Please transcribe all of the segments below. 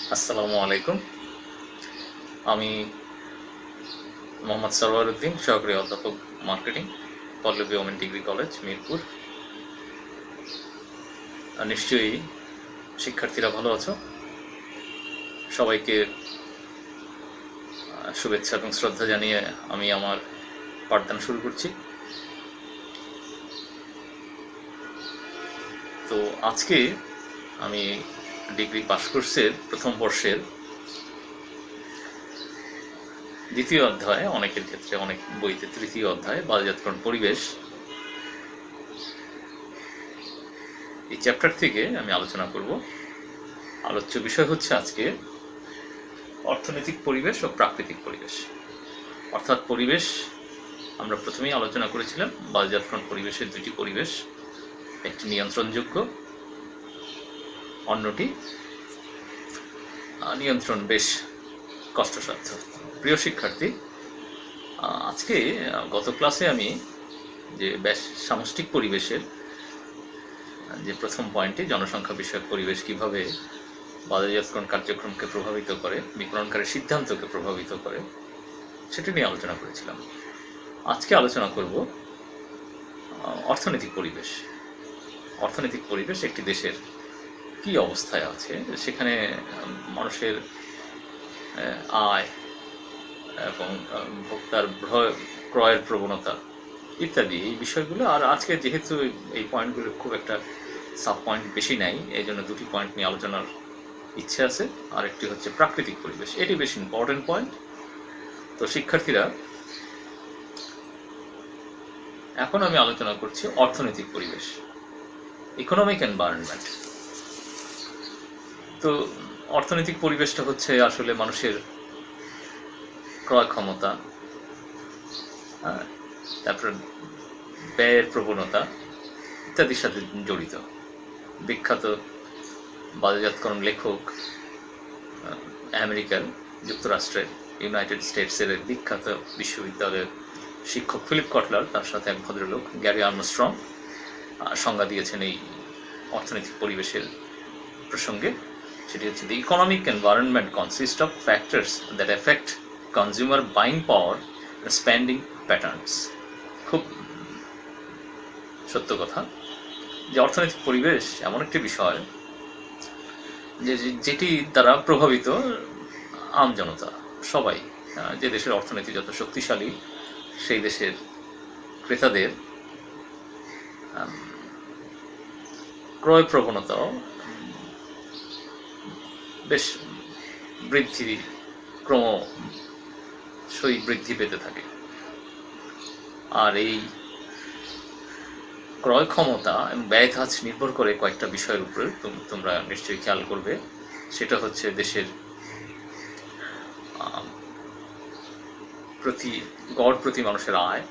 আসসালামু আলাইকুম। আমি মোহাম্মদ সরওয়ার উদ্দিন, সহকারী অধ্যাপক marketing, Pallabi women degree college, Mirpur. নিশ্চয়ই শিক্ষার্থীরা ভালো আছো। সবাইকে শুভেচ্ছা এবং শ্রদ্ধা জানিয়ে আমি আমার পাঠদান শুরু করছি। তো আজকে আমি ডিগ্রি পাস কোর্সের প্রথম বর্ষের দ্বিতীয় অধ্যায়, অনেকের ক্ষেত্রে অনেক বইতে তৃতীয় অধ্যায়, বাজারজাতকরণ পরিবেশ, এই চ্যাপ্টার থেকে আমি আলোচনা করব। আলোচ্য বিষয় হচ্ছে আজকে অর্থনৈতিক পরিবেশ ও প্রাকৃতিক পরিবেশ। অর্থাৎ পরিবেশ আমরা প্রথমেই আলোচনা করেছিলাম, বাজারজাতকরণ পরিবেশের দুটি পরিবেশ, একটি নিয়ন্ত্রণযোগ্য, অন্যটি নিয়ন্ত্রণ বেশ কষ্টসাধ্য। প্রিয় শিক্ষার্থী, আজকে গত ক্লাসে আমি যে বেশ সামষ্টিক পরিবেশের যে প্রথম পয়েন্টটি, জনসংখ্যা বিষয়ক পরিবেশ কিভাবে বাজারজাতকরণ কার্যক্রমকে প্রভাবিত করে, বিপণনকারীর সিদ্ধান্তকে প্রভাবিত করে, সেটি নিয়ে আলোচনা করেছিলাম। আজকে আলোচনা করব অর্থনৈতিক পরিবেশ। অর্থনৈতিক পরিবেশ একটি দেশের কী অবস্থায় আছে, সেখানে মানুষের আয় এবং ভোক্তার ক্রয়ের প্রবণতা ইত্যাদি এই বিষয়গুলো। আর আজকে যেহেতু এই পয়েন্টগুলো খুব একটা সাব পয়েন্ট বেশি নাই, এই জন্য দুটি পয়েন্ট নিয়ে আলোচনার ইচ্ছে আছে। আর একটি হচ্ছে প্রাকৃতিক পরিবেশ, এটি বেশ ইম্পর্টেন্ট পয়েন্ট। তো শিক্ষার্থীরা, এখন আমি আলোচনা করছি অর্থনৈতিক পরিবেশ, ইকোনমিক এনভায়রনমেন্ট। তো অর্থনৈতিক পরিবেশটা হচ্ছে আসলে মানুষের ক্রয় ক্ষমতা, তারপর ব্যয়ের প্রবণতা ইত্যাদির সাথে জড়িত। বিখ্যাত বাজারজাতকরণ লেখক, আমেরিকার যুক্তরাষ্ট্রের ইউনাইটেড স্টেটসের বিখ্যাত বিশ্ববিদ্যালয়ের শিক্ষক ফিলিপ কটলার, তার সাথে এক ভদ্রলোক গ্যারি আর্মস্ট্রং সংজ্ঞা দিয়েছেন এই অর্থনৈতিক পরিবেশের প্রসঙ্গে। সেটি হচ্ছে, the economic environment consist of factors that affect consumer buying power, spending patterns. খুব সত্য কথা যে অর্থনৈতিক পরিবেশ এমন একটি বিষয় যেটি দ্বারা প্রভাবিত আমজনতা, সবাই। যে দেশের অর্থনীতি যত শক্তিশালী, সেই দেশের ক্রেতাদের ক্রয় প্রবণতাও বেশ ক্রমশই বৃদ্ধি পেতে থাকে। আর এই ক্রয় ক্ষমতা এবং ব্যয় ধাঁচ নির্ভর করে কয়েকটা বিষয়ের উপরে, তোমরা নিশ্চয়ই খেয়াল করবে। সেটা হচ্ছে দেশের গড় প্রতি মানুষের আয়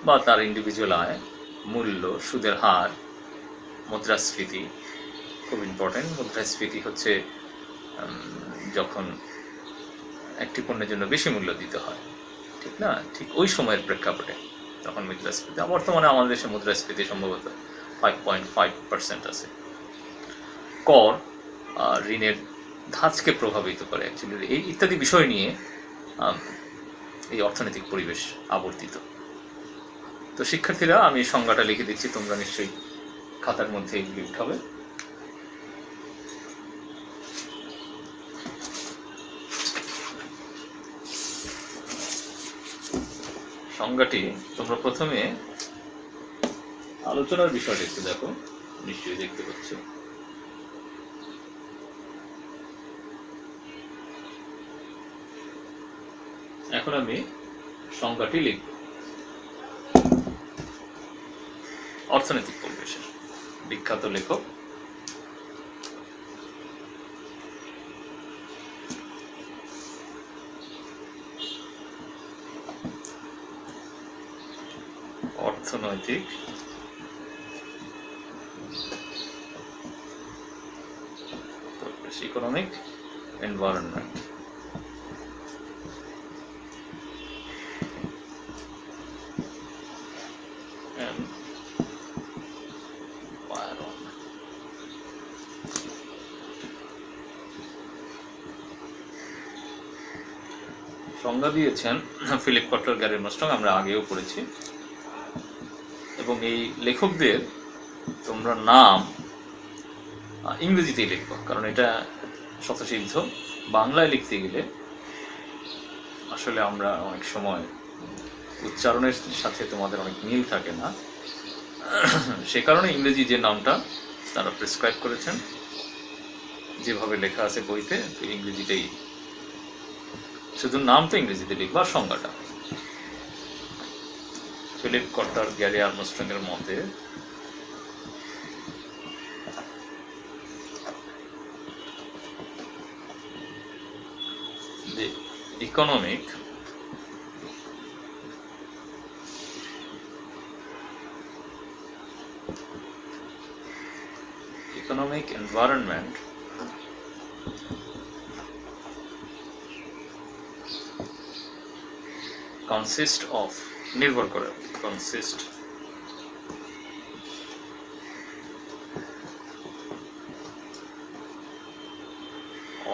বা তার ইন্ডিভিজুয়াল আয়, মূল্য, সুদের হার, মুদ্রাস্ফীতি। খুব ইম্পর্টেন্ট। মুদ্রাস্ফীতি হচ্ছে যখন একটি পণ্যের জন্য বেশি মূল্য দিতে হয়, ঠিক না, ঠিক ওই সময়ের প্রেক্ষাপটে তখন মুদ্রাস্ফীতি। বর্তমানে আমাদের দেশে মুদ্রাস্ফীতি সম্ভবত 5.5% আছে। কর ঋণের ধাঁচকে প্রভাবিত করে অ্যাকচুয়ালি, এই ইত্যাদি বিষয় নিয়ে এই অর্থনৈতিক পরিবেশ আবর্তিত। তো শিক্ষার্থীরা, আমি সংজ্ঞাটা লিখে দিচ্ছি, তোমরা নিশ্চয়ই খাতার মধ্যে এগুলি উঠাবে। সংজ্ঞাটি তোমরা প্রথমে আলোচনার বিষয়টা একটু দেখো, নিশ্চয়ই দেখতে পাচ্ছ। এখন আমি সংজ্ঞাটি লিখব অর্থনৈতিক পরিবেশের। বিখ্যাত লেখক অর্থনৈতিক পরিবেশ, ইকোনমিক এনভায়রনমেন্ট। সংজ্ঞা দিয়েছেন ফিলিপ কটলার, গ্যারি আর্মস্ট্রং, আমরা আগেও পড়েছি। এবং এই লেখকদের তোমরা নাম ইংরেজিতেই লিখবো, কারণ এটা স্বতঃসিদ্ধ। বাংলায় লিখতে গেলে আসলে আমরা অনেক সময় উচ্চারণের সাথে তোমাদের অনেক মিল থাকে না, সে কারণে ইংরেজি যে নামটা তারা প্রেসক্রাইব করেছেন, যেভাবে লেখা আছে বইতে, তো ইংরেজিটাই, শুধু নামটা ইংরেজিতে লিখবা, সংজ্ঞাটা। ফিলিপ কটলার, গ্যারি আর্মস্ট্রং এর মতে the economic environment consist of নির্ভর করে consist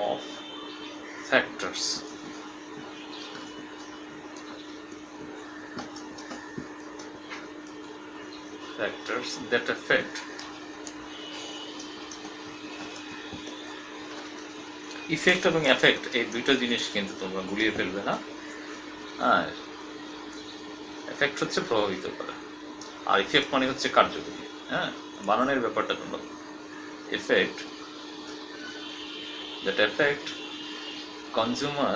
of factors that affect effect এবং এফেক্ট, এই দুইটা জিনিস কিন্তু তোমরা গুলিয়ে ফেলবে না। আর এফেক্ট হচ্ছে প্রভাবিত করা, আর ইফেক্ট মানে হচ্ছে কার্যকরী। হ্যাঁ, বানানের ব্যাপারটা তোমরা, effect that affect consumer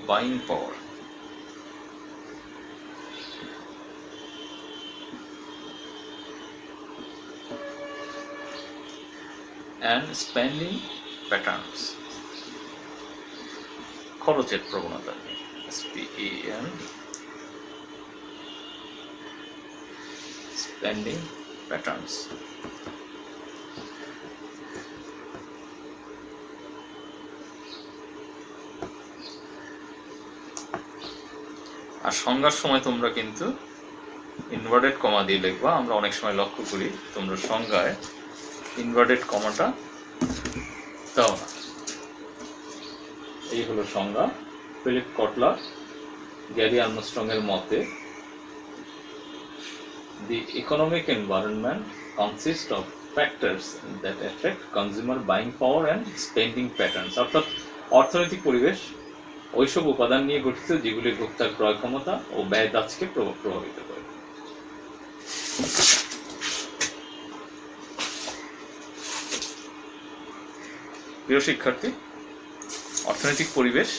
buying power and spending patterns, খরচের প্রবণতা, SPEN, spending patterns। আর সংজ্ঞার সময় তোমরা কিন্তু ইনভার্টেড কমা দিয়ে লিখবা। আমরা অনেক সময় লক্ষ্য করি তোমরা সংজ্ঞায় ইনভার্টেড কমাটা দাও না। এই হলো সংজ্ঞা ফিলিপ কটলার, গ্যারি আর্মস্ট্রং এর মতে the economic environment consists of factors that affect consumer buying power and spending patterns, অর্থাৎ অর্থনৈতিক পরিবেশ ওইসব উপাদান নিয়ে গঠিত যেগুলি ভোক্তার ক্রয় ক্ষমতা ও ব্যয় দাজকে প্রভাবিত করে। প্রিয় শিক্ষার্থী, অর্থনৈতিক পরিবেশ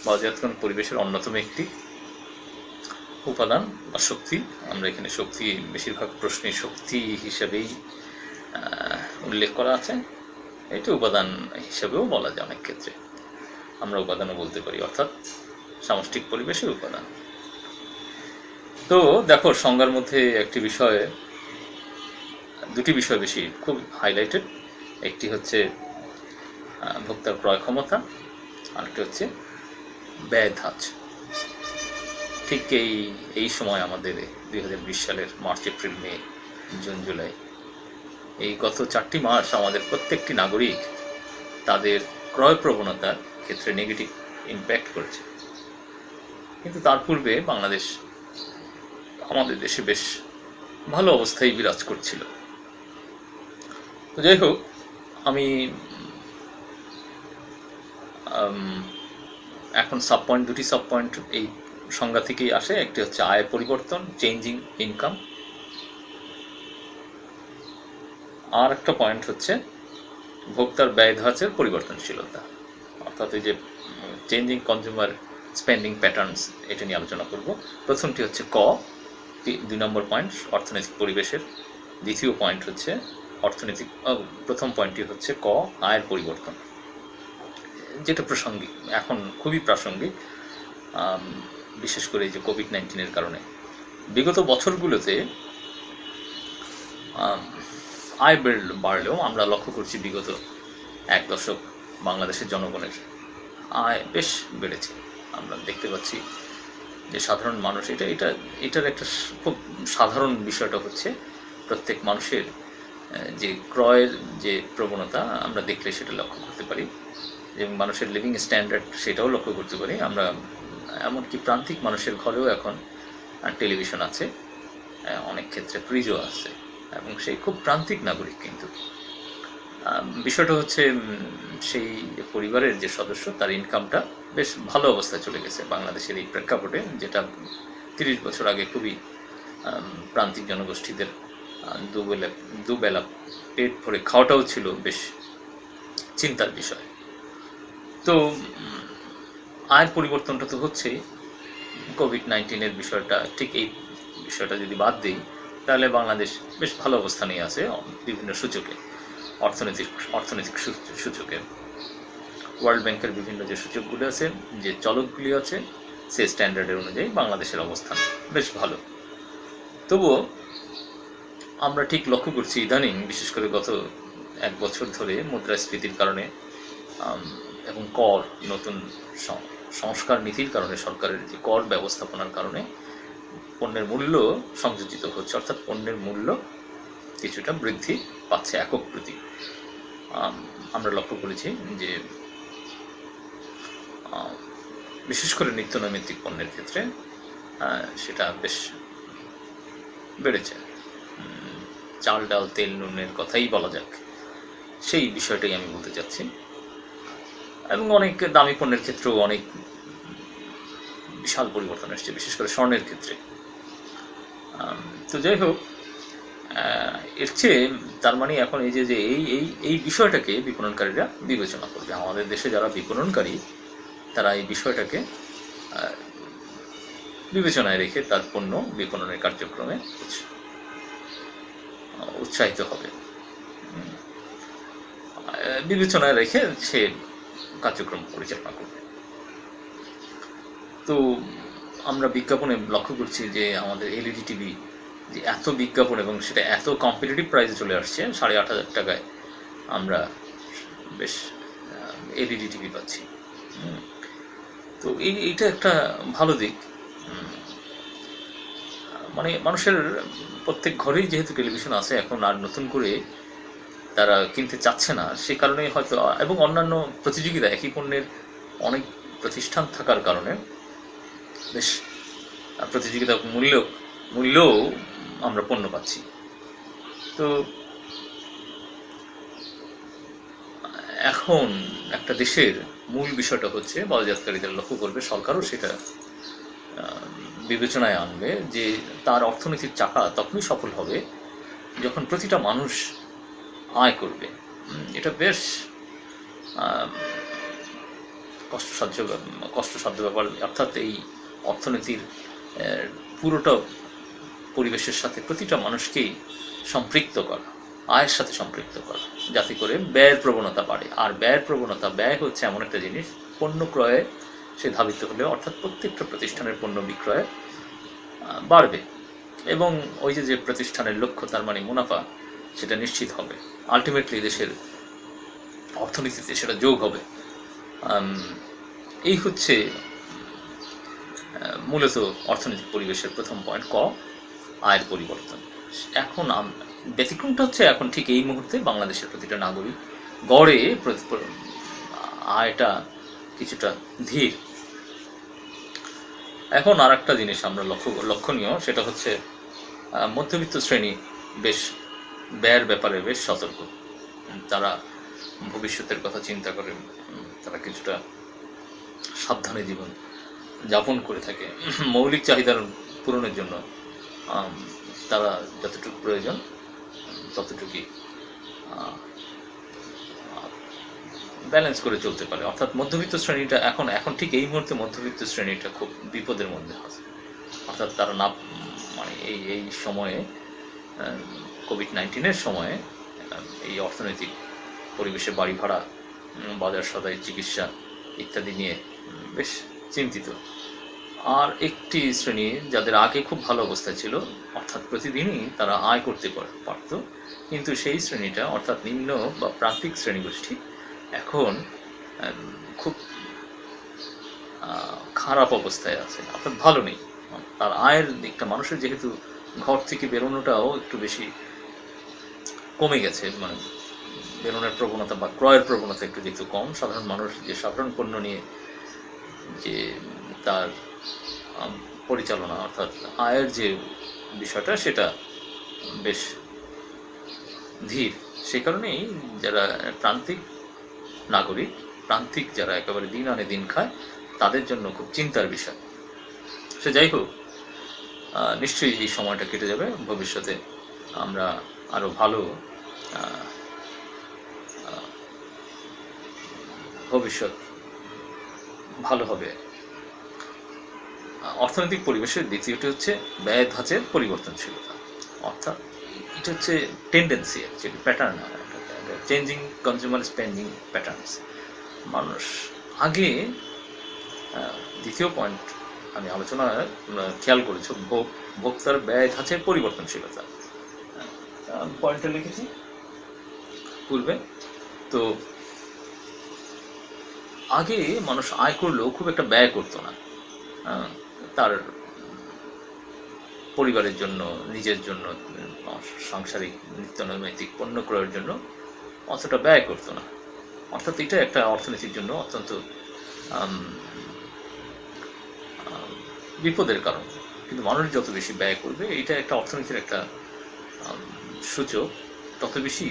বাজারজাতকরণ পরিবেশের অন্যতম একটি উপাদান বা শক্তি। আমরা এখানে শক্তি, বেশিরভাগ প্রশ্নে শক্তি হিসাবেই উল্লেখ করা আছে, এটা উপাদান হিসাবেও বলা যায়, অনেক ক্ষেত্রে আমরা উপাদানও বলতে পারি, অর্থাৎ সামষ্টিক পরিবেশের উপাদান। তো দেখো, সংজ্ঞার মধ্যে একটি বিষয়, দুটি বিষয় বেশি খুব হাইলাইটেড, একটি হচ্ছে ভোক্তার ক্রয় ক্ষমতা, আরেকটি হচ্ছে ব্যয় ধাঁচ। ঠিক এই সময় আমাদের 2020 সালের মার্চ, এপ্রিল, মে, জুন, জুলাই, এই গত 4টি মাস আমাদের প্রত্যেকটি নাগরিক তাদের ক্রয় প্রবণতার ক্ষেত্রে নেগেটিভ ইম্প্যাক্ট করেছে। কিন্তু তার পূর্বে বাংলাদেশ আমাদের দেশে বেশ ভালো অবস্থায় বিরাজ করছিল। তো যাই হোক, আমি এখন দুটি সাব পয়েন্ট এই সংজ্ঞা থেকেই আসে। একটি হচ্ছে আয়ের পরিবর্তন, চেঞ্জিং ইনকাম, আর একটা পয়েন্ট হচ্ছে ভোক্তার ব্যয় ধাঁচের পরিবর্তনশীলতা, অর্থাৎ এই যে চেঞ্জিং কনজিউমার স্পেন্ডিং প্যাটার্নস, এটা নিয়ে আলোচনা করব। প্রথমটি হচ্ছে 2 নম্বর পয়েন্ট অর্থনৈতিক পরিবেশের, দ্বিতীয় পয়েন্ট হচ্ছে প্রথম পয়েন্টটি হচ্ছে আয়ের পরিবর্তন, যেটা প্রাসঙ্গিক, এখন খুবই প্রাসঙ্গিক, বিশেষ করে এই যে কোভিড-19 কারণে। বিগত বছরগুলোতে আয় বাড়লেও আমরা লক্ষ্য করছি বিগত 1 দশক বাংলাদেশের জনগণের আয় বেশ বেড়েছে। আমরা দেখতে পাচ্ছি যে সাধারণ মানুষ, এটার একটা খুব সাধারণ বিষয়টা হচ্ছে প্রত্যেক মানুষের যে ক্রয়ের যে প্রবণতা আমরা দেখলে সেটা লক্ষ্য করতে পারি, এবং মানুষের লিভিং স্ট্যান্ডার্ড সেটাও লক্ষ্য করতে পারি আমরা। এমনকি প্রান্তিক মানুষের ঘরেও এখন টেলিভিশন আছে, অনেক ক্ষেত্রে ফ্রিজও আছে, এবং সেই খুব প্রান্তিক নাগরিক। কিন্তু বিষয়টা হচ্ছে সেই পরিবারের যে সদস্য তার ইনকামটা বেশ ভালো অবস্থায় চলে গেছে বাংলাদেশের এই প্রেক্ষাপটে, যেটা 30 বছর আগে খুবই প্রান্তিক জনগোষ্ঠীদের দুবেলা পেট ভরে খাওয়াটাও ছিল বেশ চিন্তার বিষয়। তো আয়ের পরিবর্তনটা তো হচ্ছেই। কোভিড-19 বিষয়টা, ঠিক এই বিষয়টা যদি বাদ দিই, তাহলে বাংলাদেশ বেশ ভালো অবস্থানেই আছে বিভিন্ন সূচকে, অর্থনৈতিক সূচকে। ওয়ার্ল্ড ব্যাংকের বিভিন্ন যে সূচকগুলি আছে, যে চলকগুলি আছে, সেই স্ট্যান্ডার্ডের অনুযায়ী বাংলাদেশের অবস্থান বেশ ভালো। তবুও আমরা ঠিক লক্ষ্য করছি ইদানিং, বিশেষ করে গত 1 বছর ধরে মুদ্রাস্ফীতির কারণে এবং নতুন সংস্কার নীতির কারণে, সরকারের যে কর ব্যবস্থাপনার কারণে পণ্যের মূল্য সংযোজিত হচ্ছে, অর্থাৎ পণ্যের মূল্য কিছুটা বৃদ্ধি পাচ্ছে একক প্রতি। আমরা লক্ষ্য করেছি যে বিশেষ করে নিত্যনৈমিত্তিক পণ্যের ক্ষেত্রে সেটা বেশ বেড়েছে। চাল, ডাল, তেল, নুনের কথাই বলা যাক, সেই বিষয়টাই আমি বলতে চাচ্ছি। এবং অনেক দামি পণ্যের ক্ষেত্রেও অনেক বিশাল পরিবর্তন এসছে, বিশেষ করে স্বর্ণের ক্ষেত্রে। তো যাই হোক, এর চেয়ে তার মানে এখন এই যে এই বিষয়টাকে বিপণনকারীরা বিবেচনা করবে। আমাদের দেশে যারা বিপণনকারী, তারা এই বিষয়টাকে বিবেচনায় রেখে তার পণ্য বিপণনের কার্যক্রমে উৎসাহিত হবে, বিবেচনায় রেখে সে কার্যক্রম পরিচালনা করবে। তো আমরা বিজ্ঞাপনে লক্ষ্য করছি যে আমাদের এলইডি টিভি, যে এত বিজ্ঞাপন এবং সেটা এত কম্পিটিটিভ প্রাইসে চলে আসছে, 8,500 টাকায় আমরা বেশ এলইডি টিভি পাচ্ছি। তো এইটা একটা ভালো দিক। মানে মানুষের প্রত্যেক ঘরেই যেহেতু টেলিভিশন আছে এখন, আর নতুন করে তারা কিনতে চাচ্ছে না, সে কারণে হয়তো, এবং অন্যান্য প্রতিযোগিতা, একই পণ্যের অনেক প্রতিষ্ঠান থাকার কারণে বেশ প্রতিযোগিতা মূল্যও আমরা পণ্য পাচ্ছি। তো এখন একটা দেশের মূল বিষয়টা হচ্ছে বাজারজাতকারীদের লক্ষ্য করবে, সরকারও সেটা বিবেচনায় আনবে যে তার অর্থনীতির চাকা তখনই সফল হবে যখন প্রতিটা মানুষ আয় করবে। এটা বেশ কষ্টসাধ্য ব্যাপার, অর্থাৎ এই অর্থনীতির পুরোটা পরিবেশের সাথে প্রতিটা মানুষকেই সম্পৃক্ত করা, আয়ের সাথে সম্পৃক্ত করা, যাতে করে ব্যয়ের প্রবণতা বাড়ে। আর ব্যয় হচ্ছে এমন একটা জিনিস, পণ্য ক্রয়ে সে ধাবিত হলে, অর্থাৎ প্রত্যেকটা প্রতিষ্ঠানের পণ্য বিক্রয় বাড়বে, এবং ওই যে প্রতিষ্ঠানের লক্ষ্য, তার মানে মুনাফা, সেটা নিশ্চিত হবে। আলটিমেটলি দেশের অর্থনীতিতে সেটা যোগ হবে। এই হচ্ছে মূলত অর্থনৈতিক পরিবেশের প্রথম পয়েন্ট, আয়ের পরিবর্তন। এখন ব্যতিক্রমটা হচ্ছে, এখন ঠিক এই মুহূর্তে বাংলাদেশের প্রতিটা নাগরিক গড়ে আয়টা কিছুটা ধীর। এখন আর একটা জিনিস আমরা লক্ষণীয়, সেটা হচ্ছে মধ্যবিত্ত শ্রেণী বেশ ব্যয়ের ব্যাপারে বেশ সতর্ক। তারা ভবিষ্যতের কথা চিন্তা করে, তারা কিছুটা সাবধানে জীবন যাপন করে থাকে। মৌলিক চাহিদার পূরণের জন্য তারা যতটুকু প্রয়োজন ততটুকুই ব্যালেন্স করে চলতে পারে। অর্থাৎ মধ্যবিত্ত শ্রেণীটা এখন ঠিক এই মুহূর্তে মধ্যবিত্ত শ্রেণীটা খুব বিপদের মধ্যে আছে। অর্থাৎ তারা না, মানে এই সময়ে, কোভিড-19 সময়ে, এই অর্থনৈতিক পরিবেশে বাড়ি ভাড়া, বাজার সদাই, চিকিৎসা ইত্যাদি নিয়ে বেশ চিন্তিত। আর একটি শ্রেণী যাদের আগে খুব ভালো অবস্থায় ছিল, অর্থাৎ প্রতিদিনই তারা আয় করতে পারত, কিন্তু সেই শ্রেণীটা, অর্থাৎ নিম্ন বা প্রান্তিক শ্রেণীগোষ্ঠী, এখন খুব খারাপ অবস্থায় আছে, অর্থাৎ ভালো নেই। তার আয়ের দিকটা, মানুষের যেহেতু ঘর থেকে বেরোনোটাও একটু বেশি কমে গেছে, মানে বেরোনোর প্রবণতা বা ক্রয়ের প্রবণতা একটু যেহেতু কম, সাধারণ মানুষ যে সাধারণ পণ্য নিয়ে যে তার পরিচালনা অর্থাৎ আয়ের যে বিষয়টা সেটা বেশ ধীর। সেই কারণেই যারা প্রান্তিক নাগরিক, প্রান্তিক যারা একেবারে দিন আনে দিন খায়, তাদের জন্য খুব চিন্তার বিষয়। সে যাই হোক, নিশ্চয়ই এই সময়টা কেটে যাবে। ভবিষ্যতে আমরা আরও ভালো ভবিষ্যৎ ভালো হবে। অর্থনৈতিক পরিবেশের দ্বিতীয়টি হচ্ছে ব্যয় ধাঁচের পরিবর্তনশীলতা, অর্থাৎ এটা হচ্ছে tendency, actually pattern, changing consumer spending patterns. মানুষ আগে, দ্বিতীয় পয়েন্ট আমি আলোচনায় খেয়াল করেছি, ভোক্তার ব্যয় ধাঁচের পরিবর্তনশীলতা, পয়েন্টটা লিখেছি পূর্বে। তো আগে মানুষ আয় করলেও খুব একটা ব্যয় করতো না, তার পরিবারের জন্য, নিজের জন্য, সাংসারিক নিত্যনৈমিত্তিক পণ্য ক্রয়ের জন্য অতটা ব্যয় করতো না। অর্থাৎ এটা একটা অর্থনীতির জন্য অত্যন্ত বিপদের কারণ। কিন্তু মানুষ যত বেশি ব্যয় করবে, এইটা একটা অর্থনীতির একটা সূচক, তত বেশি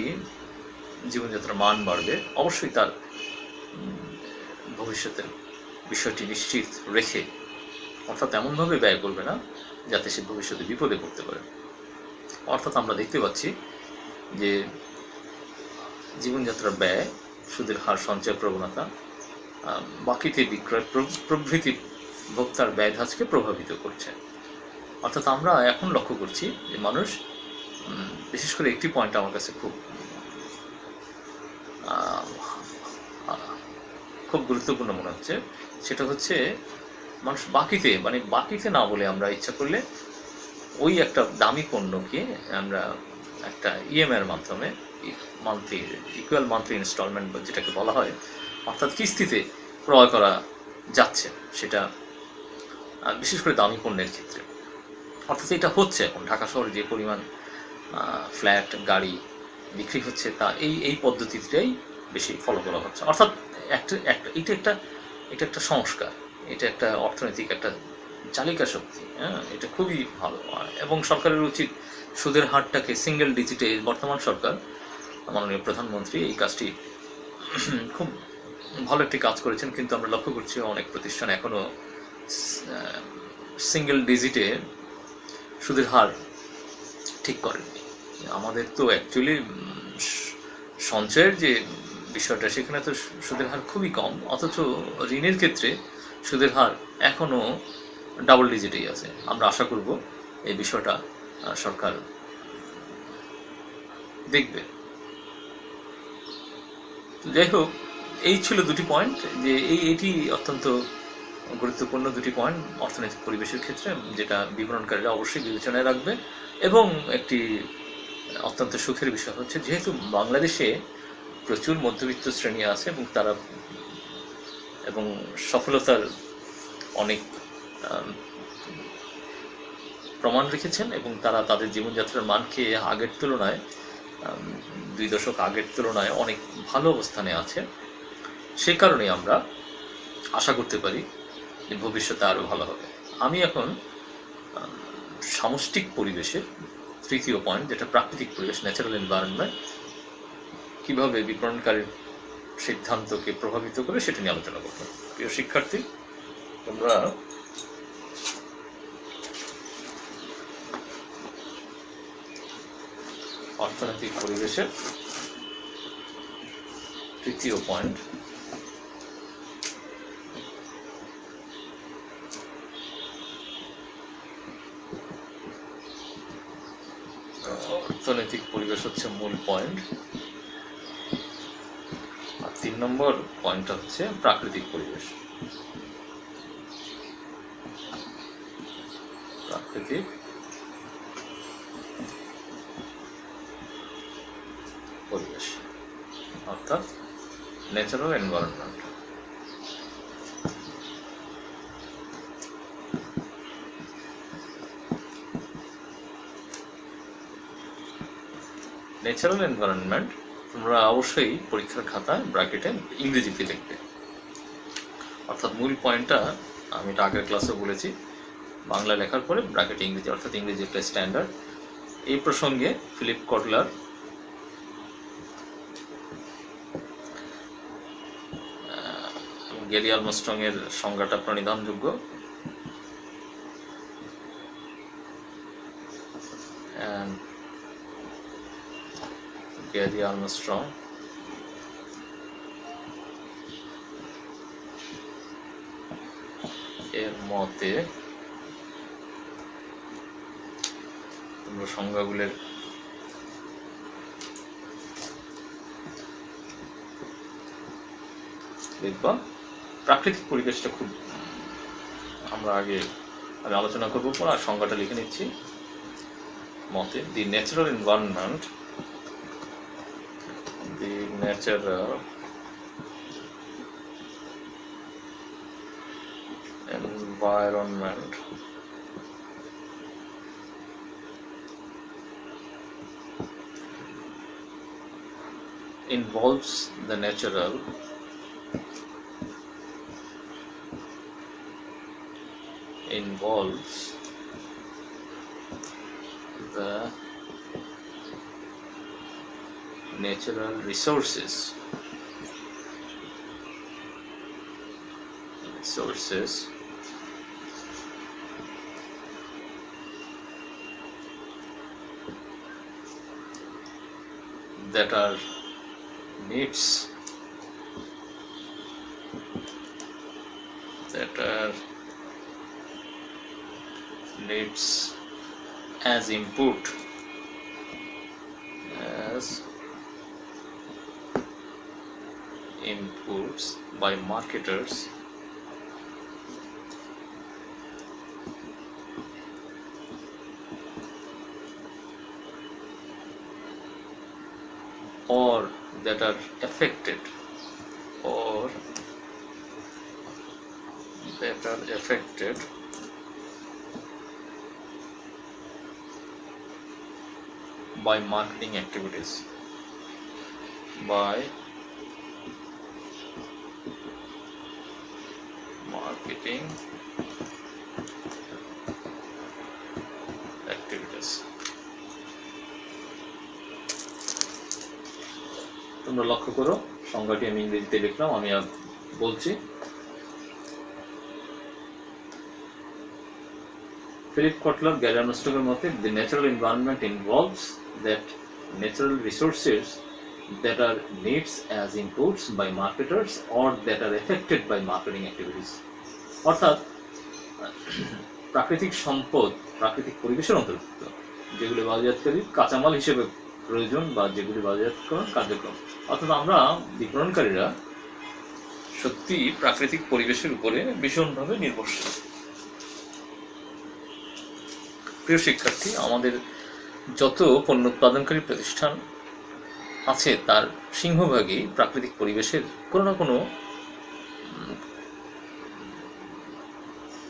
জীবনযাত্রার মান বাড়বে। অবশ্যই তার ভবিষ্যতের বিষয়টি নিশ্চিত রেখে, অর্থাৎ এমনভাবে ব্যয় করবে না যাতে সে ভবিষ্যতে বিপদে পড়তে পারে। অর্থাৎ আমরা দেখতে পাচ্ছি যে জীবনযাত্রার ব্যয়, সুদের হার, সঞ্চয় প্রবণতা, বাকিতে বিক্রয় প্রভৃতি ভোক্তার ব্যয় ধাঁচকে প্রভাবিত করছে। অর্থাৎ আমরা এখন লক্ষ্য করছি যে মানুষ, বিশেষ করে একটি পয়েন্ট আমার কাছে খুব গুরুত্বপূর্ণ মনে হচ্ছে, সেটা হচ্ছে মানুষ বাকিতে না বলে আমরা ইচ্ছা করলে ওই একটা দামি পণ্যকে আমরা একটা ইএমআইয়ের মাধ্যমে, মান্থলি ইকুয়াল মান্থলি ইনস্টলমেন্ট যেটাকে বলা হয়, অর্থাৎ কিস্তিতে ক্রয় করা যাচ্ছে, সেটা বিশেষ করে দামি পণ্যের ক্ষেত্রে। অর্থাৎ এটা হচ্ছে এখন ঢাকা শহরে যে পরিমাণ ফ্ল্যাট, গাড়ি বিক্রি হচ্ছে, তা এই পদ্ধতিটাই বেশি ফলো করা হচ্ছে। অর্থাৎ এটা একটা সংস্কার, এটা একটা অর্থনৈতিক একটা চালিকা শক্তি। এটা খুবই ভালো, এবং সরকারের উচিত সুদের হারটাকে সিঙ্গেল ডিজিটে, বর্তমান সরকার, মাননীয় প্রধানমন্ত্রী এই কাজটি খুব ভালো একটি কাজ করেছেন, কিন্তু আমরা লক্ষ্য করছি অনেক প্রতিষ্ঠান এখনও সিঙ্গেল ডিজিটে সুদের হার ঠিক করেননি। আমাদের তো অ্যাকচুয়ালি সঞ্চয়ের যে বিষয়টা, সেখানে তো সুদের হার খুবই কম, অথচ ঋণের ক্ষেত্রে সুদের হার এখনও ডাবল ডিজিটেই আছে। আমরা আশা করব এই বিষয়টা সরকার দেখবে। যাই হোক, এই ছিল দুটি পয়েন্ট, যে এটি অত্যন্ত গুরুত্বপূর্ণ দুটি পয়েন্ট অর্থনৈতিক পরিবেশের ক্ষেত্রে, যেটা বিবরণকারীরা অবশ্যই বিবেচনায় রাখবে। এবং একটি অত্যন্ত সুখের বিষয় হচ্ছে, যেহেতু বাংলাদেশে প্রচুর মধ্যবিত্ত শ্রেণী আছে এবং সফলতার অনেক প্রমাণ রেখেছেন, এবং তারা তাদের জীবনযাত্রার মানকে আগের তুলনায়, 2 দশক আগের তুলনায় অনেক ভালো অবস্থানে আছে। সে কারণে আমরা আশা করতে পারি যে ভবিষ্যতে আরও ভালো হবে। আমি এখন সামষ্টিক পরিবেশের তৃতীয় পয়েন্ট, যেটা প্রাকৃতিক পরিবেশ, ন্যাচারাল এনভায়রনমেন্ট, কীভাবে বিপণনকারীর সিদ্ধান্তকে প্রভাবিত করে, সেটা নিয়ে আলোচনা করব। প্রিয় শিক্ষার্থী, তোমরা অর্থনৈতিক পরিবেশের তৃতীয় পয়েন্ট, অর্থনৈতিক পরিবেশ হচ্ছে মূল পয়েন্ট, আর 3 নম্বর পয়েন্টটা হচ্ছে প্রাকৃতিক পরিবেশ। প্রাকৃতিক পরিবেশ অর্থাৎ ন্যাচারাল এনভায়রনমেন্ট। ন্যাচারাল এনভায়রনমেন্ট তোমরা অবশ্যই পরীক্ষার খাতায় ব্র্যাকেটে ইংরেজিতে লিখবে। অর্থাৎ মূল পয়েন্টটা আমি এটা আগের ক্লাসে বলেছি, বাংলা লেখার পরে ব্র্যাকেটে ইংরেজি, অর্থাৎ ইংরেজি একটা স্ট্যান্ডার্ড। এই প্রসঙ্গে ফিলিপ কটলার গ্যারি আর্মস্ট্রং এর সংজ্ঞাটা প্রণিধানযোগ্য। গ্যারি আর্মস্ট্রং এর মতে তোমরা সংজ্ঞাগুলোর দেখবা। প্রাকৃতিক পরিবেশটা খুব আমরা আগে আলোচনা করবো, পর আর সংজ্ঞাটা লিখে নিচ্ছি। মতে the natural environment, the natural environment involves the natural natural resources that are needs as inputs by marketers or that are affected by marketing activities, তোমরা লক্ষ্য করো সংজ্ঞাটি আমি ইংরেজিতে লিখলাম, আমি আর বলছি। ফিলিপ কটলার, গ্যারি আর্মস্ট্রং এর মতে the natural environment involves that natural resources that are needs as inputs by marketers or that are affected by marketing activities। অর্থাৎ প্রাকৃতিক সম্পদ প্রাকৃতিক পরিবেশের অন্তর্ভুক্ত, যেগুলি বাজারজাতকারীর কাঁচামাল হিসেবে প্রয়োজন বা যেগুলি বাজারজাতকরণ কার্যক্রম। অর্থাৎ আমরা বিপণনকারীরা সত্যি প্রাকৃতিক পরিবেশের উপরে ভীষণভাবে নির্ভরশীল। প্রিয় শিক্ষার্থী, আমাদের যত পণ্য উৎপাদনকারী প্রতিষ্ঠান আছে তার সিংহভাগই প্রাকৃতিক পরিবেশের কোনো না কোনো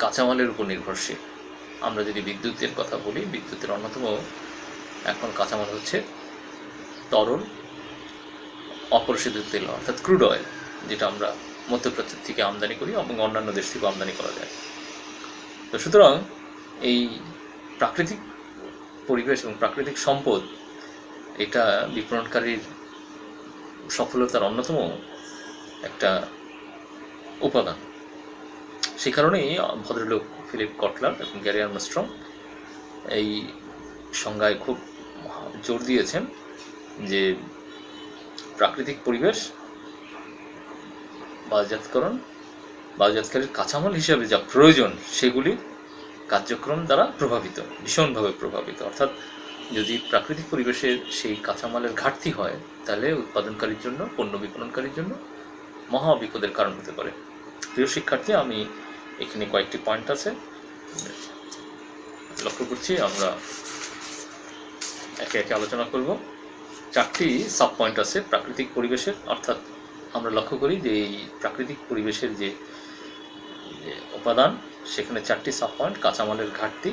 কাঁচামালের উপর নির্ভরশীল। আমরা যদি বিদ্যুতের কথা বলি, বিদ্যুতের অন্যতম এখন কাঁচামাল হচ্ছে তরল অপরিশোধিত তেল, অর্থাৎ ক্রুড অয়েল, যেটা আমরা মধ্যপ্রাচ্য থেকে আমদানি করি এবং অন্যান্য দেশ থেকে আমদানি করা যায়। তো সুতরাং এই প্রাকৃতিক পরিবেশ এবং প্রাকৃতিক সম্পদ এটা বিপণনকারীর সফলতার অন্যতম একটা উপাদান। সেই কারণেই ভদ্রলোক ফিলিপ কটলার এবং গ্যারি আর্মস্ট্রং এই সংজ্ঞায় খুব জোর দিয়েছেন যে প্রাকৃতিক পরিবেশ বাজারজাতকারীর কাঁচামাল হিসাবে যা প্রয়োজন সেগুলি কার্যক্রম দ্বারা প্রভাবিত, ভীষণভাবে প্রভাবিত। অর্থাৎ যদি প্রাকৃতিক পরিবেশের সেই কাঁচামালের ঘাটতি হয় তাহলে উৎপাদনকারীর জন্য, পণ্য বিপণনকারীর জন্য মহা বিপদের কারণ হতে পারে। প্রিয় শিক্ষার্থী, আমি এখানে কয়েকটি পয়েন্ট আছে লক্ষ্য করছি, আমরা একে একে আলোচনা করব। 4টি সাব পয়েন্ট আছে প্রাকৃতিক পরিবেশের। অর্থাৎ আমরা লক্ষ্য করি যে এই প্রাকৃতিক পরিবেশের যে উপাদান, সেখানে 4টি সাব পয়েন্ট: কাঁচামালের ঘাটতি,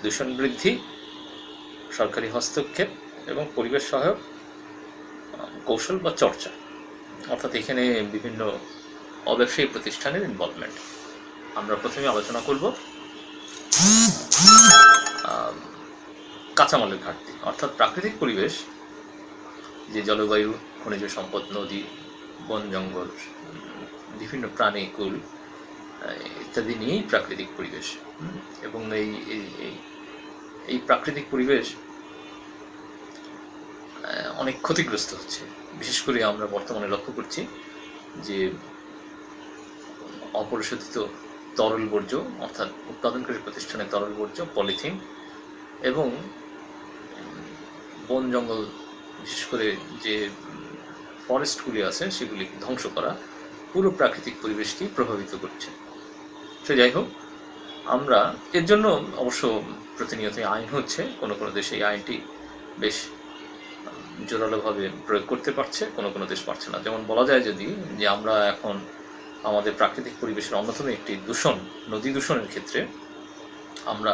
দূষণ বৃদ্ধি, সরকারি হস্তক্ষেপ এবং পরিবেশ সহায়ক কৌশল বা চর্চা, অর্থাৎ এখানে বিভিন্ন অব্যবসায়ী প্রতিষ্ঠানের ইনভলভমেন্ট। আমরা প্রথমে আলোচনা করব কাঁচামালের ঘাটতি, অর্থাৎ প্রাকৃতিক পরিবেশ, যে জলবায়ু, খনিজ সম্পদ, নদী, বন জঙ্গল, বিভিন্ন প্রাণী কুল ইত্যাদি নিয়েই প্রাকৃতিক পরিবেশ। এবং এই প্রাকৃতিক পরিবেশ অনেক ক্ষতিগ্রস্ত হচ্ছে। বিশেষ করে আমরা বর্তমানে লক্ষ্য করছি যে অপরিশোধিত তরল বর্জ্য, অর্থাৎ উৎপাদনকারী প্রতিষ্ঠানের তরল বর্জ্য, পলিথিন এবং বন জঙ্গল, বিশেষ করে যে ফরেস্টগুলি আছে সেগুলি ধ্বংস করা পুরো প্রাকৃতিক পরিবেশকে প্রভাবিত করছে। সে যাই হোক, আমরা এর জন্য অবশ্য প্রতিনিয়তই আইন হচ্ছে, কোনো কোনো দেশে এই আইনটি বেশ জোরালোভাবে প্রয়োগ করতে পারছে, কোনো কোনো দেশ পারছে না। যেমন বলা যায় যদি যে আমরা এখন আমাদের প্রাকৃতিক পরিবেশের অন্যতম একটি দূষণ, নদী দূষণের ক্ষেত্রে আমরা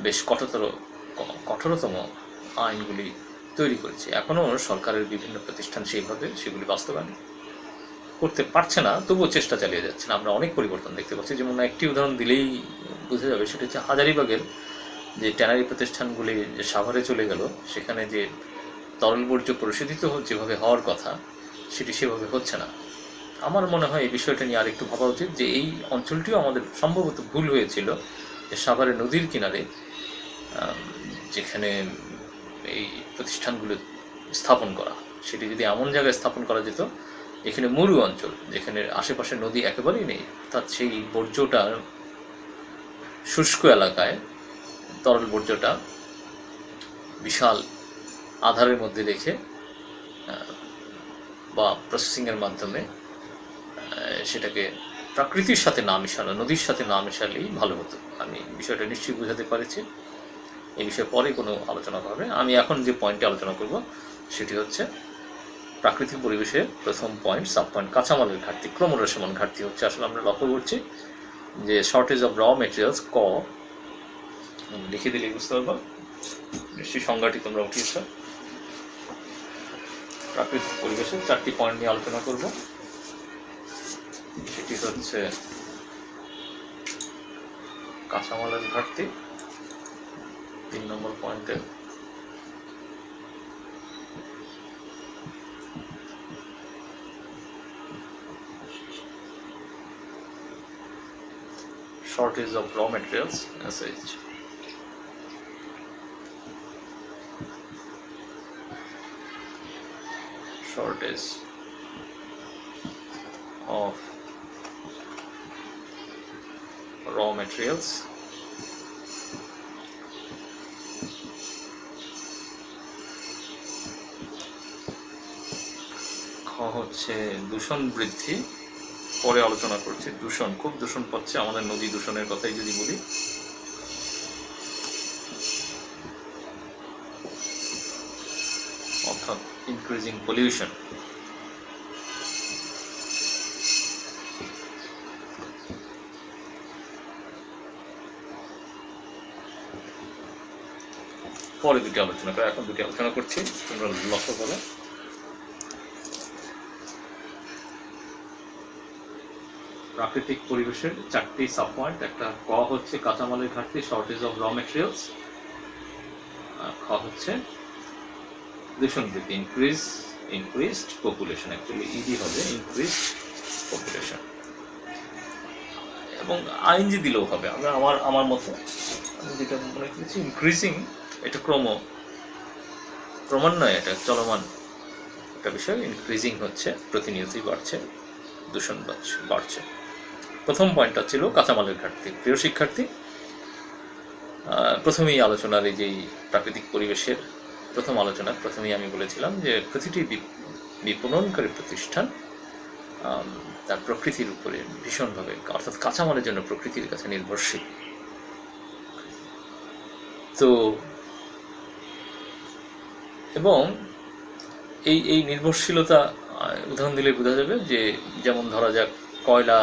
বেশ কঠোরতম আইনগুলি তৈরি করেছি। এখনও সরকারের বিভিন্ন প্রতিষ্ঠান সেইভাবে সেগুলি বাস্তবায়ন করতে পারছে না, তবুও চেষ্টা চালিয়ে যাচ্ছে। আমরা অনেক পরিবর্তন দেখতে পাচ্ছি। যেমন একটি উদাহরণ দিলেই বোঝা যাবে, সেটা হচ্ছে হাজারিবাগের যে ট্যানারি প্রতিষ্ঠানগুলি যে সাভারে চলে গেল, সেখানে যে তরল বর্জ্য পরিশোধিত যেভাবে হওয়ার কথা সেটি সেভাবে হচ্ছে না। আমার মনে হয় এই বিষয়টা নিয়ে আরেকটু ভাবা উচিত, যে এই অঞ্চলটিও আমাদের সম্ভবত ভুল হয়েছিল, যে সাভারে নদীর কিনারে যেখানে এই প্রতিষ্ঠানগুলো স্থাপন করা, সেটি যদি এমন জায়গায় স্থাপন করা যেত এখানে মরু অঞ্চল, যেখানে আশেপাশে নদী একেবারেই নেই, অর্থাৎ সেই বর্জ্যটা শুষ্ক এলাকায়, তরল বর্জ্যটা বিশাল আধারের মধ্যে রেখে বা প্রসেসিংয়ের মাধ্যমে সেটাকে প্রকৃতির সাথে না মিশানো, নদীর সাথে না মিশালেই ভালো হতো। আমি বিষয়টা নিশ্চয়ই বোঝাতে পারছি। এই বিষয়ে পরে কোনো আলোচনা হবে। আমি এখন যে পয়েন্টে আলোচনা করব সেটি হচ্ছে প্রাকৃতিক পরিবেশে প্রথম পয়েন্ট, সাব পয়েন্ট, কাঁচামালের ঘাটতি, ক্রমহ্রাসমান ঘাটতি হচ্ছে। আসলে আমরা লক্ষ্য করছি যে শর্টেজ অফ র মেটেরিয়ালস, ক লিখে দিলে বুঝতে পারবো, নিশ্চয়ই সংজ্ঞাটি তোমরা উঠিয়েছ। প্রাকৃতিক পরিবেশের 4টি পয়েন্ট নিয়ে আলোচনা করব। সেটি হচ্ছে কাঁচামালের ঘাটতি 3 নম্বর পয়েন্টে, shortage of raw materials as such, shortage of raw materials, হচ্ছে দূষণ বৃদ্ধি। পরে আলোচনা করছি দূষণ, খুব দূষণ পাচ্ছে আমাদের নদী দূষণের কথাই যদি বলি, অর্থাৎ ইনক্রিজিং পলিউশন। পরে দুটি আলোচনা করে, এখন দুটি আলোচনা করছি, তোমরা লক্ষ্য করো। প্রাকৃতিক পরিবেশের 4টি সাব পয়েন্ট। একটা ক হচ্ছে কাঁচামালের ঘাটতি, শর্টেজ অফ র মেটেরিয়ালস। খ হচ্ছে দূষণ বৃদ্ধি, ইনক্রিজড পপুলেশন, অ্যাকচুয়ালি ইডি হবে ইনক্রিজড পপুলেশন। এবং আইনজি দিলেও হবে। আমার মতো আমি যেটা মনে করেছি, ইনক্রিজিং এটা ক্রমান্বয়ে এটা চলমান একটা বিষয়। ইনক্রিজিং হচ্ছে প্রতিনিয়তই বাড়ছে, দূষণ বাড়ছে। প্রথম পয়েন্টটা ছিল কাঁচামালের ঘাটতি। প্রিয় শিক্ষার্থী, প্রথমেই আলোচনার এই যে প্রাকৃতিক পরিবেশের প্রথম আলোচনা, প্রথমেই আমি বলেছিলাম যে প্রতিটি বিপণনকারী প্রতিষ্ঠান তার প্রকৃতির উপরে ভীষণভাবে, অর্থাৎ কাঁচামালের জন্য প্রকৃতির কাছে নির্ভরশীল। তো এবং এই নির্ভরশীলতা উদাহরণ দিলে বোঝা যাবে, যে যেমন ধরা যাক কয়লা,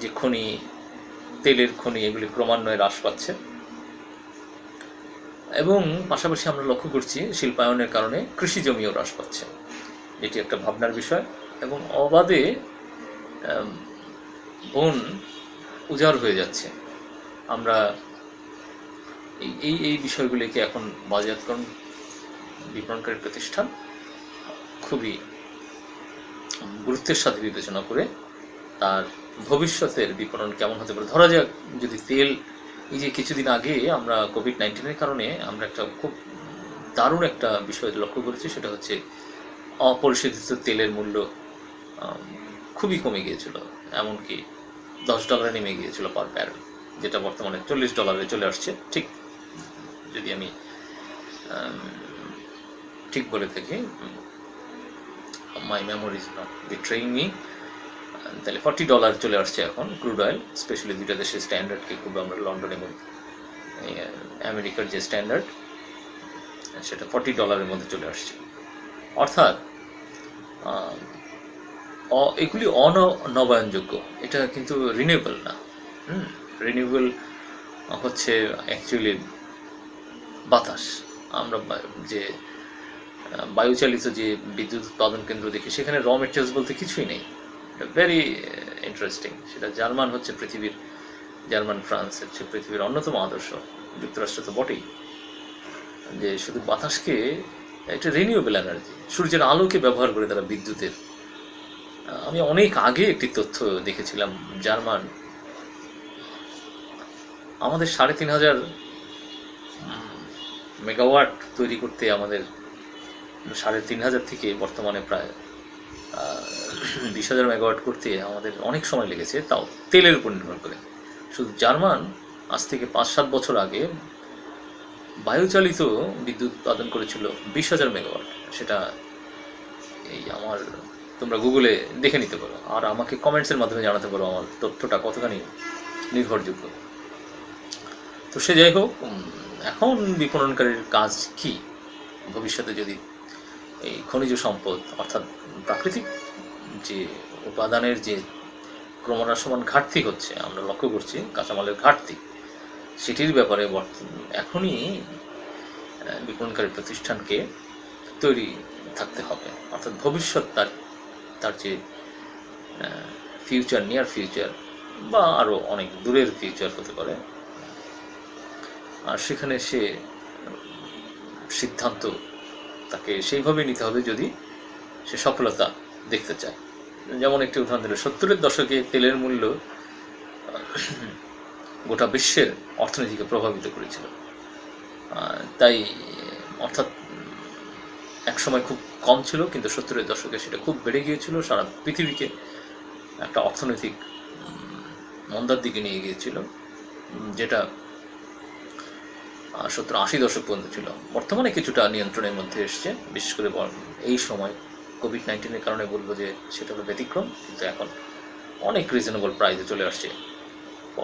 যে খনি, তেলের খনি, এগুলি ক্রমান্বয়ে হ্রাস পাচ্ছে এবং পাশাপাশি আমরা লক্ষ্য করছি শিল্পায়নের কারণে কৃষি জমিও হ্রাস পাচ্ছে, এটি একটা ভাবনার বিষয়। এবং অবাধে বন উজাড় হয়ে যাচ্ছে। আমরা এই বিষয়গুলিকে এখন বাজারকরণ বিপণনকারী প্রতিষ্ঠান খুবই গুরুত্বের সাথে বিবেচনা করে তার ভবিষ্যতের বিপণন কেমন হতে পারে। ধরা যাক যদি তেল, এই যে কিছুদিন আগে আমরা কোভিড-19 কারণে আমরা একটা খুব দারুণ একটা বিষয় লক্ষ্য করেছি, সেটা হচ্ছে অপরিশোধিত তেলের মূল্য খুবই কমে গিয়েছিল, এমনকি $10 নেমে গিয়েছিল পার ব্যারেল, যেটা বর্তমানে $40 চলে আসছে। ঠিক যদি আমি ঠিক বলে থাকি, my memory is not betraying me, তাহলে $40 চলে আসছে এখন ক্রুড অয়েল। স্পেশালি দুইটা দেশের স্ট্যান্ডার্ডকে খুব আমরা লন্ডন এবং আমেরিকার যে স্ট্যান্ডার্ড সেটা $40 মধ্যে চলে আসছে। অর্থাৎ এগুলি অনবায়নযোগ্য, এটা কিন্তু রিনিউয়েবল না। রিনিউয়েবল হচ্ছে অ্যাকচুয়ালি বাতাস। আমরা যে বায়ুচালিত যে বিদ্যুৎ উৎপাদন কেন্দ্র দেখি সেখানে র মেটেরিয়ালস বলতে কিছুই নেই। Very interesting. সেটা জার্মান হচ্ছে পৃথিবীর, জার্মান ফ্রান্স হচ্ছে পৃথিবীর অন্যতম আদর্শ, যুক্তরাষ্ট্র তো বটেই, যে শুধু বাতাসকে একটা রিনিউয়েবল এনার্জি, সূর্যের আলোকে ব্যবহার করে তারা বিদ্যুতের। আমি অনেক আগে একটি তথ্য দেখেছিলাম, জার্মান আমাদের ৩,৫০০ মেগাওয়াট তৈরি করতে, আমাদের ৩,৫০০ থেকে বর্তমানে প্রায় ২০,০০০ মেগাওয়াট করতে আমাদের অনেক সময় লেগেছে, তাও তেলের উপর নির্ভর করে। শুধু জার্মান আজ থেকে ৫-৭ বছর আগে বায়ুচালিত বিদ্যুৎ উৎপাদন করেছিল ২০,০০০ মেগাওয়াট। সেটা এই আমার, তোমরা গুগলে দেখে নিতে পারো, আর আমাকে কমেন্টসের মাধ্যমে জানাতে পারো আমার তথ্যটা কতখানি নির্ভরযোগ্য। তো সে যাই হোক, এখন বিপণনকারীর কাজ কি? ভবিষ্যতে যদি এই খনিজ সম্পদ অর্থাৎ প্রাকৃতিক যে উপাদানের যে ক্রমনাশমান ঘাটতি হচ্ছে, আমরা লক্ষ্য করছি কাঁচামালের ঘাটতি, সেটির ব্যাপারে এখনই বিপণনকারী প্রতিষ্ঠানকে তৈরি থাকতে হবে। অর্থাৎ ভবিষ্যৎ তার যে ফিউচার, নিয়ার ফিউচার বা আরও অনেক দূরের ফিউচার হতে পারে, আর সেখানে সে সিদ্ধান্ত তাকে সেইভাবে নিতে হবে যদি সে সফলতা দেখতে চায়। যেমন একটি উদাহরণ দিল, ৭০-এর দশকে তেলের মূল্য গোটা বিশ্বের অর্থনীতিকে প্রভাবিত করেছিল। তাই অর্থাৎ একসময় খুব কম ছিল, কিন্তু ৭০-এর দশকে সেটা খুব বেড়ে গিয়েছিল, সারা পৃথিবীকে একটা অর্থনৈতিক মন্দার দিকে নিয়ে গিয়েছিল, যেটা ৭০-৮০ দশক পর্যন্ত ছিল। বর্তমানে কিছুটা নিয়ন্ত্রণের মধ্যে এসছে, বিশেষ করে এই সময় কোভিড-19 কারণে বলবো যে সেটা হলো ব্যতিক্রম, কিন্তু এখন অনেক রিজনেবল প্রাইসে চলে আসছে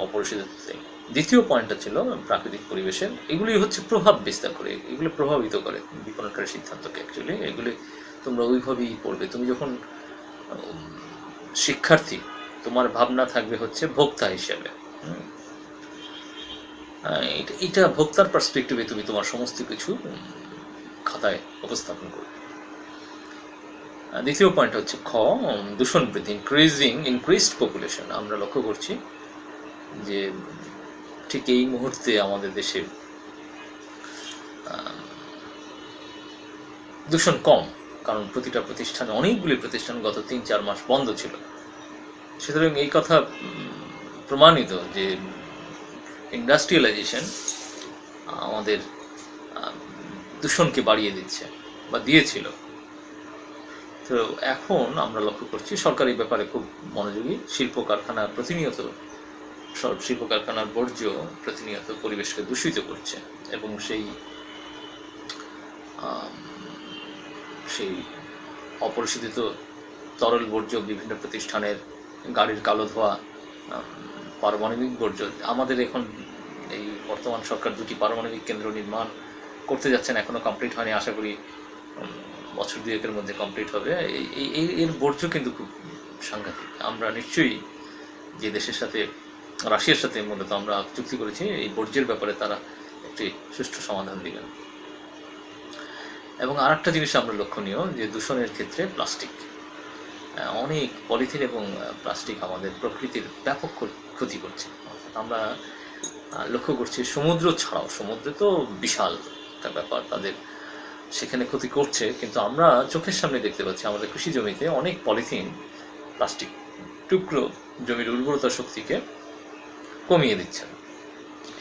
অপরিশোধিততে। দ্বিতীয় পয়েন্টটা ছিল প্রাকৃতিক পরিবেশের, এগুলি হচ্ছে প্রভাব বিস্তার করে, এগুলো প্রভাবিত করে বিপণনকারী সিদ্ধান্তকে। অ্যাকচুয়ালি এগুলি তোমরা ওইভাবেই পড়বে। তুমি যখন শিক্ষার্থী, তোমার ভাবনা থাকবে হচ্ছে ভোক্তা হিসেবে, এটা ভোক্তার পার্সপেক্টিভে তুমি তোমার সমস্ত কিছু খাতায় উপস্থাপন করবে। দ্বিতীয় পয়েন্ট হচ্ছে দূষণ বৃদ্ধি, ইনক্রিজড পপুলেশন। আমরা লক্ষ্য করছি যে ঠিক এই মুহূর্তে আমাদের দেশে দূষণ কম, কারণ প্রতিটা প্রতিষ্ঠানে, অনেকগুলি প্রতিষ্ঠান গত ৩-৪ মাস বন্ধ ছিল। সুতরাং এই কথা প্রমাণিত যে ইন্ডাস্ট্রিয়ালাইজেশন আমাদের দূষণকে বাড়িয়ে দিচ্ছে বা দিয়েছিল। তো এখন আমরা লক্ষ্য করছি সরকার এই ব্যাপারে খুব মনোযোগী। শিল্প কারখানার বর্জ্য প্রতিনিয়ত পরিবেশকে দূষিত করছে, এবং সেই অপরিশোধিত তরল বর্জ্য, বিভিন্ন প্রতিষ্ঠানের গাড়ির কালো ধোঁয়া, পারমাণবিক বর্জ্য। আমাদের এখন এই বর্তমান সরকার 2টি পারমাণবিক কেন্দ্র নির্মাণ করতে যাচ্ছেন, এখনও কমপ্লিট হয়নি, আশা করি বছর 2-এর মধ্যে কমপ্লিট হবে। এর বর্জ্য কিন্তু খুব সাংঘাতিক। আমরা নিশ্চয়ই যে দেশের সাথে, রাশিয়ার সাথে মূলত আমরা চুক্তি করেছি এই বর্জ্যের ব্যাপারে, তারা একটি সুষ্ঠু সমাধান দিবেন। এবং আরেকটা জিনিস আমরা লক্ষণীয় যে দূষণের ক্ষেত্রে প্লাস্টিক, অনেক পলিথিন এবং প্লাস্টিক আমাদের প্রকৃতির ব্যাপক ক্ষতি করছে। আমরা লক্ষ্য করছি সমুদ্র ছাড়াও, সমুদ্র তো বিশাল একটা ব্যাপার, তাদের সেখানে ক্ষতি করছে, কিন্তু আমরা চোখের সামনে দেখতে পাচ্ছি আমাদের কৃষি জমিতে অনেক পলিথিন প্লাস্টিক টুকরো জমির উর্বরতা শক্তিকে কমিয়ে দিচ্ছে।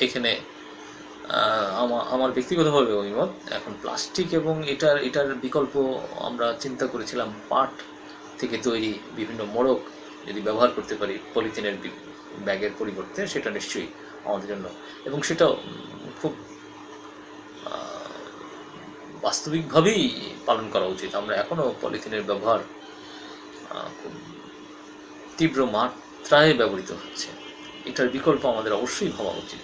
এখানে আমার ব্যক্তিগতভাবে অভিমত, এখন প্লাস্টিক এবং এটার বিকল্প আমরা চিন্তা করেছিলাম পাট থেকে তৈরি বিভিন্ন মোড়ক যদি ব্যবহার করতে পারি পলিথিনের ব্যাগের পরিবর্তে, সেটা নিশ্চয়ই আমাদের জন্য, এবং সেটা খুব বাস্তবিকভাবেই পালন করা উচিত। আমরা এখনও পলিথিনের ব্যবহার খুব তীব্র মাত্রায় ব্যবহৃত হচ্ছে, এটার বিকল্প আমাদের অবশ্যই ভাবা উচিত।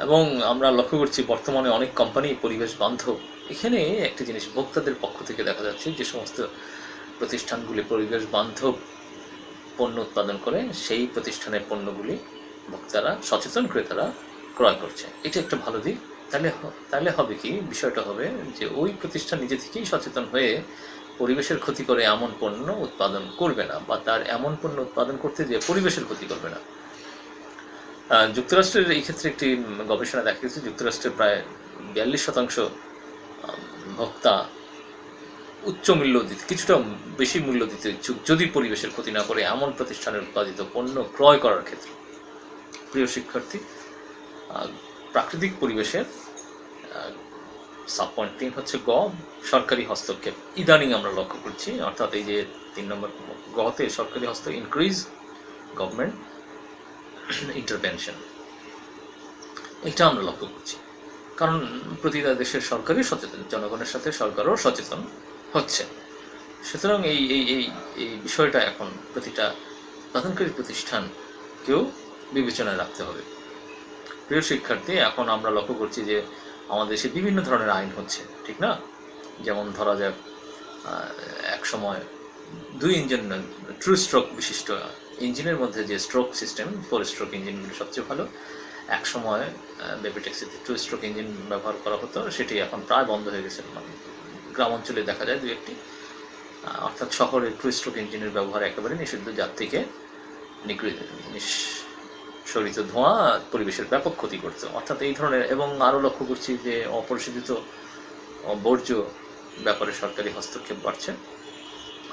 এবং আমরা লক্ষ্য করছি বর্তমানে অনেক কোম্পানি পরিবেশ বান্ধব। এখানে একটা জিনিস ভোক্তাদের পক্ষ থেকে দেখা যাচ্ছে, যে সমস্ত প্রতিষ্ঠানগুলি পরিবেশ বান্ধব পণ্য উৎপাদন করে সেই প্রতিষ্ঠানের পণ্যগুলি ভোক্তারা, সচেতন ক্রেতারা ক্রয় করছে। এটা একটা ভালো দিক। তাহলে হবে কি, বিষয়টা হবে যে ওই প্রতিষ্ঠান নিজে থেকেই সচেতন হয়ে পরিবেশের ক্ষতি করে এমন পণ্য উৎপাদন করবে না, বা তার এমন পণ্য উৎপাদন করতে যে পরিবেশের ক্ষতি করবে না। যুক্তরাষ্ট্রের এই ক্ষেত্রে একটি গবেষণা দেখা গেছে, যুক্তরাষ্ট্রের প্রায় 42% ভোক্তা উচ্চ মূল্য দিতে, কিছুটা বেশি মূল্য দিতে ইচ্ছুক যদি পরিবেশের ক্ষতি না করে এমন প্রতিষ্ঠানের উৎপাদিত পণ্য ক্রয় করার ক্ষেত্রে। প্রিয় শিক্ষার্থী, প্রাকৃতিক পরিবেশের সাব পয়েন্ট 3 হচ্ছে গ, সরকারি হস্তক্ষেপ। ইদানিং আমরা লক্ষ্য করছি, অর্থাৎ এই যে 3 নম্বর গতে সরকারি হস্তক্ষেপ, ইনক্রিজ গভর্নমেন্ট ইন্টারভেনশন, এটা আমরা লক্ষ্য করছি। কারণ প্রতিটা দেশের সরকারই সচেতন, জনগণের সাথে সরকারও সচেতন হচ্ছে। সুতরাং এই এই এই এই বিষয়টা এখন প্রতিটা উৎপাদনকারী প্রতিষ্ঠানকেও বিবেচনায় রাখতে হবে। প্রিয় শিক্ষার্থী, এখন আমরা লক্ষ্য করছি যে আমাদের দেশে বিভিন্ন ধরনের আইন হচ্ছে, ঠিক না? যেমন ধরা যাক, এক সময় 2 ইঞ্জিন ট্রু স্ট্রোক বিশিষ্ট ইঞ্জিনের মধ্যে যে স্ট্রোক সিস্টেম, 4 স্ট্রোক ইঞ্জিনগুলো সবচেয়ে ভালো। এক সময় বেবি ট্যাক্সিতে 2 স্ট্রোক ইঞ্জিন ব্যবহার করা হতো, সেটি এখন প্রায় বন্ধ হয়ে গেছে। মানে গ্রাম অঞ্চলে দেখা যায় 2-1টি, অর্থাৎ শহরে 2 স্ট্রোক ইঞ্জিনের ব্যবহার একেবারে নিষিদ্ধ, যার থেকে নিঃসরিত ধোঁয়া পরিবেশের ব্যাপক ক্ষতি করত। অর্থাৎ এই ধরনের, এবং আরও লক্ষ্য করছি যে অপরিশোধিত বর্জ্য ব্যাপারে সরকারি হস্তক্ষেপ বাড়ছে।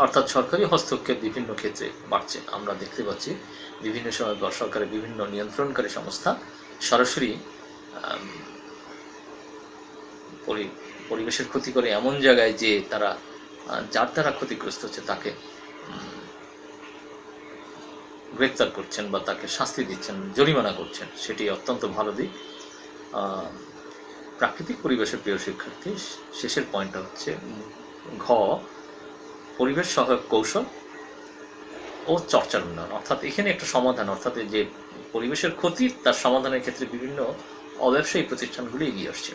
অর্থাৎ সরকারি হস্তক্ষেপ বিভিন্ন ক্ষেত্রে বাড়ছে। আমরা দেখতে পাচ্ছি বিভিন্ন সময় সরকারের বিভিন্ন নিয়ন্ত্রণকারী সংস্থা সরাসরি পরিবেশের ক্ষতি করে এমন জায়গায় যে তারা যার দ্বারা ক্ষতিগ্রস্ত হচ্ছে তাকে গ্রেপ্তার করছেন বা তাকে শাস্তি দিচ্ছেন, জরিমানা করছেন, সেটি অত্যন্ত ভালো দিক। প্রাকৃতিক পরিবেশের প্রিয় শিক্ষার্থী, শেষের পয়েন্টটা হচ্ছে ঘ, পরিবেশ সহায়ক কৌশল ও চর্চার উন্নয়ন। অর্থাৎ এখানে একটা সমাধান, অর্থাৎ যে পরিবেশের ক্ষতি তার সমাধানের ক্ষেত্রে বিভিন্ন অব্যবসায়ী প্রতিষ্ঠানগুলি এগিয়ে আসছে।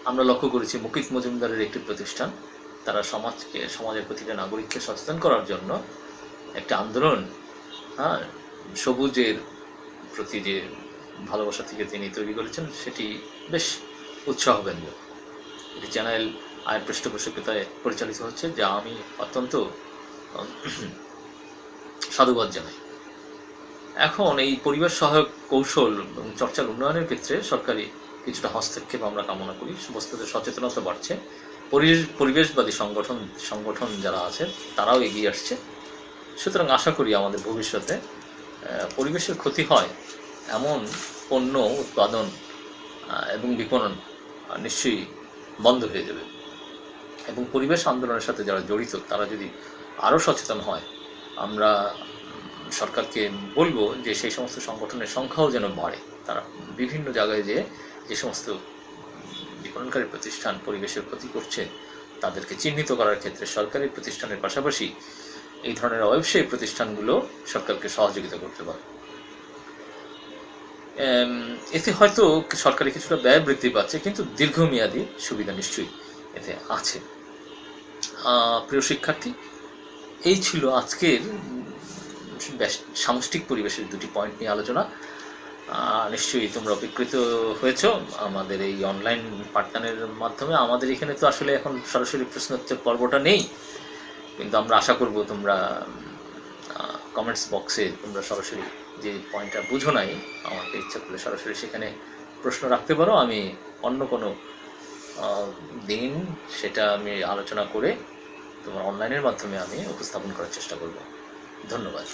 আমরা লক্ষ্য করেছি মুকিত মজুমদারের একটি প্রতিষ্ঠান, তারা সমাজের প্রতিটা নাগরিককে সচেতন করার জন্য একটা আন্দোলন, সবুজের প্রতি যে ভালোবাসা থেকে তিনি তৈরি করেছেন, সেটি বেশ উৎসাহব্যঞ্জক। এটি চ্যানেল আয়ের পৃষ্ঠপোষকতায় পরিচালিত হচ্ছে, যা আমি অত্যন্ত সাধুবাদ জানাই। এখন এই পরিবেশ সহায়ক কৌশল এবং চর্চার উন্নয়নের ক্ষেত্রে সরকারি কিছুটা হস্তক্ষেপ আমরা কামনা করি। বস্তুতে সচেতনতা বাড়ছে, পরিবেশবাদী সংগঠন যারা আছে তারাও এগিয়ে আসছে। সুতরাং আশা করি আমাদের ভবিষ্যতে পরিবেশের ক্ষতি হয় এমন পণ্য উৎপাদন এবং বিপণন নিশ্চয়ই বন্ধ হয়ে যাবে, এবং পরিবেশ আন্দোলনের সাথে যারা জড়িত তারা যদি আরও সচেতন হয়, আমরা সরকারকে বলবো যে সেই সমস্ত সংগঠনের সংখ্যাও যেন বাড়ে। তারা বিভিন্ন জায়গায় যে সমস্ত বিপণনকারী প্রতিষ্ঠান পরিবেশের ক্ষতি করছে তাদেরকে চিহ্নিত করার ক্ষেত্রে সরকারি প্রতিষ্ঠানের পাশাপাশি এই ধরনের অব্যবসায়ী প্রতিষ্ঠানগুলো সরকারকে সহযোগিতা করতে পারে। এতে হয়তো সরকারি কিছুটা ব্যয় বৃদ্ধি পাচ্ছে, কিন্তু দীর্ঘমেয়াদী সুবিধা নিশ্চয়ই এতে আছে। প্রিয় শিক্ষার্থী, এই ছিল আজকের সামষ্টিক পরিবেশের 2টি পয়েন্ট নিয়ে আলোচনা। নিশ্চয়ই তোমরা উপকৃত হয়েছ আমাদের এই অনলাইন পাঠদানের মাধ্যমে। আমাদের এখানে তো আসলে এখন সরাসরি প্রশ্নোত্তর পর্বটা নেই, কিন্তু আমরা আশা করব তোমরা কমেন্টস বক্সে তোমরা সরাসরি যে পয়েন্টটা বুঝো নাই আমাকে ইচ্ছা করলে সরাসরি সেখানে প্রশ্ন রাখতে পারো। আমি অন্য কোনো দিন সেটা আমি আলোচনা করে তোমার অনলাইনের মাধ্যমে আমি উপস্থাপন করার চেষ্টা করব। ধন্যবাদ।